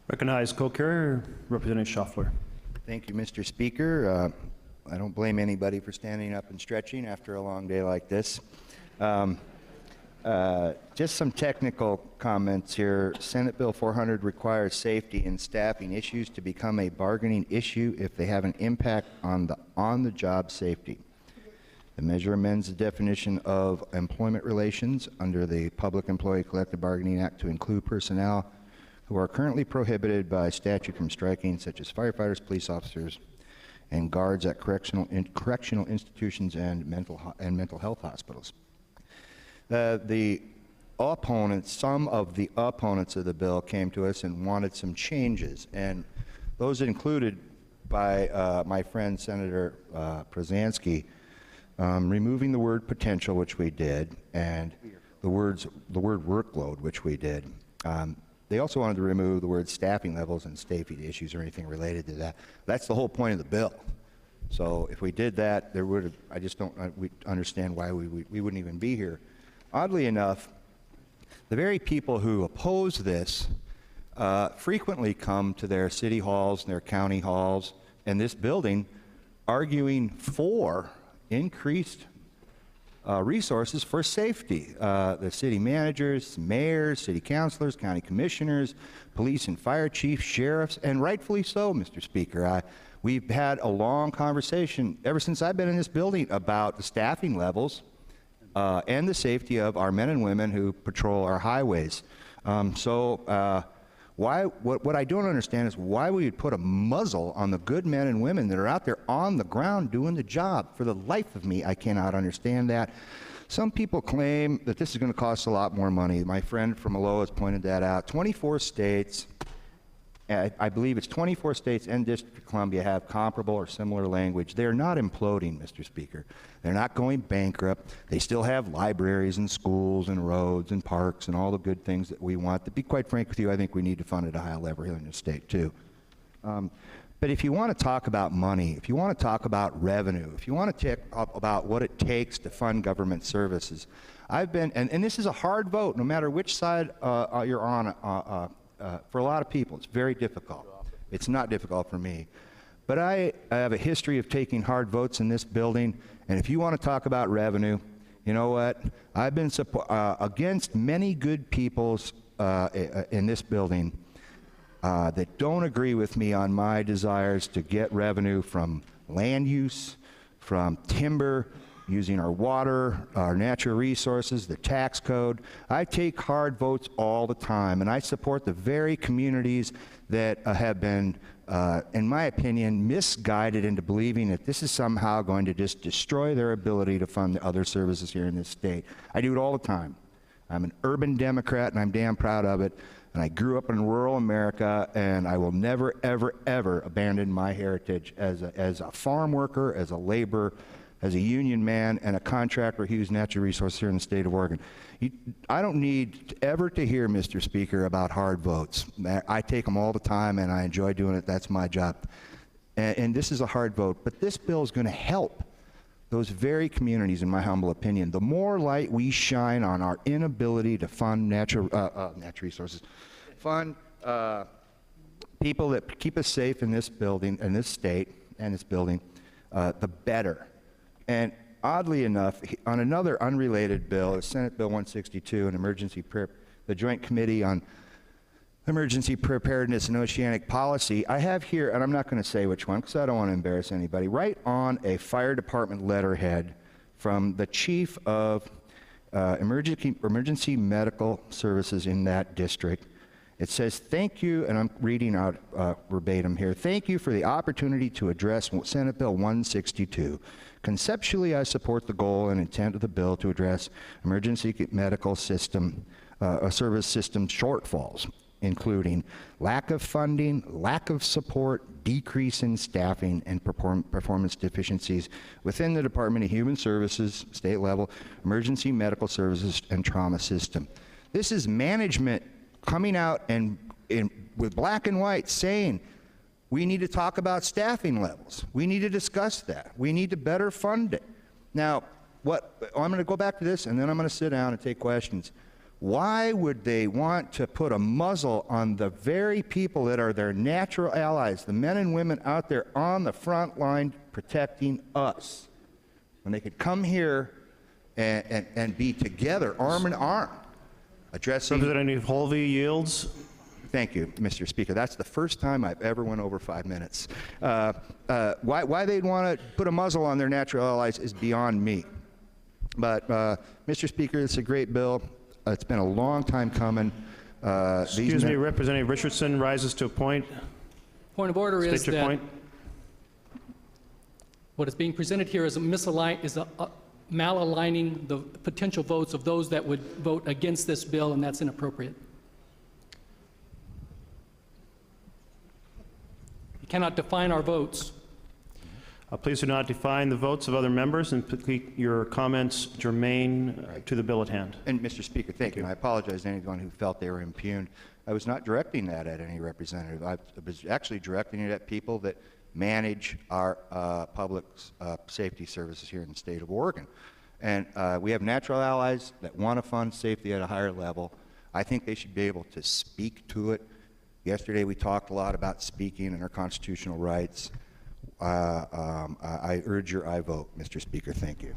Recognize co-carrier, Representative Schaufler. Thank you, Mr. Speaker. I don't blame anybody for standing up and stretching after a long day like this. Just some technical comments here. Senate Bill 400 requires safety and staffing issues to become a bargaining issue if they have an impact on the on-the-job safety. The measure amends the definition of employment relations under the Public Employee Collective Bargaining Act to include personnel who are currently prohibited by statute from striking, such as firefighters, police officers, and guards at correctional institutions and mental health hospitals. Some of the opponents of the bill came to us and wanted some changes, and those included by my friend Senator Przansky, removing the word potential, which we did, and the word workload, which we did. They also wanted to remove the word staffing levels and safety issues or anything related to that. That's the whole point of the bill. So if we did that, there would have, I just don't understand why we wouldn't even be here. Oddly enough, the very people who oppose this frequently come to their city halls and their county halls and this building arguing for increased resources for safety. The city managers, mayors, city councilors, county commissioners, police and fire chiefs, sheriffs, and rightfully so, Mr. Speaker. We've had a long conversation ever since I've been in this building about the staffing levels and the safety of our men and women who patrol our highways. What I don't understand is why we would put a muzzle on the good men and women that are out there on the ground doing the job. For the life of me, I cannot understand that. Some people claim that this is going to cost a lot more money. My friend from Aloha has pointed that out. 24 states, I believe it's 24 states and District of Columbia have comparable or similar language. They're not imploding, Mr. Speaker. They're not going bankrupt. They still have libraries and schools and roads and parks and all the good things that we want. To be quite frank with you, I think we need to fund at a high level here in the state too. But if you want to talk about money, if you want to talk about revenue, if you want to talk about what it takes to fund government services, I've been, and this is a hard vote, no matter which side you're on. For a lot of people, it's very difficult. It's not difficult for me. But I have a history of taking hard votes in this building, and if you want to talk about revenue, you know what? I've been against many good peoples in this building that don't agree with me on my desires to get revenue from land use, from timber, using our water, our natural resources, the tax code. I take hard votes all the time, and I support the very communities that have been, in my opinion, misguided into believing that this is somehow going to just destroy their ability to fund the other services here in this state. I do it all the time. I'm an urban Democrat, and I'm damn proud of it, and I grew up in rural America, and I will never, ever, ever abandon my heritage as a farm worker, as a laborer, as a union man, and a contractor who uses natural resources here in the state of Oregon. I don't need ever to hear, Mr. Speaker, about hard votes. I take them all the time, and I enjoy doing it. That's my job. And this is a hard vote, but this bill is going to help those very communities, in my humble opinion. The more light we shine on our inability to fund natural resources, fund people that keep us safe in this building, in this state, and this building, the better. And oddly enough, on another unrelated bill, Senate Bill 162, the Joint Committee on Emergency Preparedness and Oceanic Policy, I have here, and I'm not going to say which one because I don't want to embarrass anybody, right on a fire department letterhead from the chief of emergency medical services in that district. It says, thank you, and I'm reading out verbatim here, thank you for the opportunity to address Senate Bill 162. Conceptually, I support the goal and intent of the bill to address emergency medical system, service system shortfalls, including lack of funding, lack of support, decrease in staffing, and performance deficiencies within the Department of Human Services, state level, emergency medical services, and trauma system. This is management coming out and with black and white saying, we need to talk about staffing levels. We need to discuss that. We need to better fund it. Now, I'm going to go back to this, and then I'm going to sit down and take questions. Why would they want to put a muzzle on the very people that are their natural allies, the men and women out there on the front line protecting us, when they could come here and be together, arm in arm, addressing... Representative Holvey yields. Thank you, Mr. Speaker. That's the first time I've ever went over 5 minutes. Why they'd want to put a muzzle on their natural allies is beyond me. But, Mr. Speaker, it's a great bill. It's been a long time coming. Excuse me, Representative Richardson rises to a point. Point of order is State your that point. what is being presented here is malaligning the potential votes of those that would vote against this bill, and that's inappropriate. You cannot define our votes. Please do not define the votes of other members and keep your comments germane to the bill at hand. And Mr. Speaker, thank you. And I apologize to anyone who felt they were impugned. I was not directing that at any representative. I was actually directing it at people that manage our public safety services here in the state of Oregon. And we have natural allies that want to fund safety at a higher level. I think they should be able to speak to it. Yesterday we talked a lot about speaking and our constitutional rights. I urge your aye vote, Mr. Speaker. Thank you.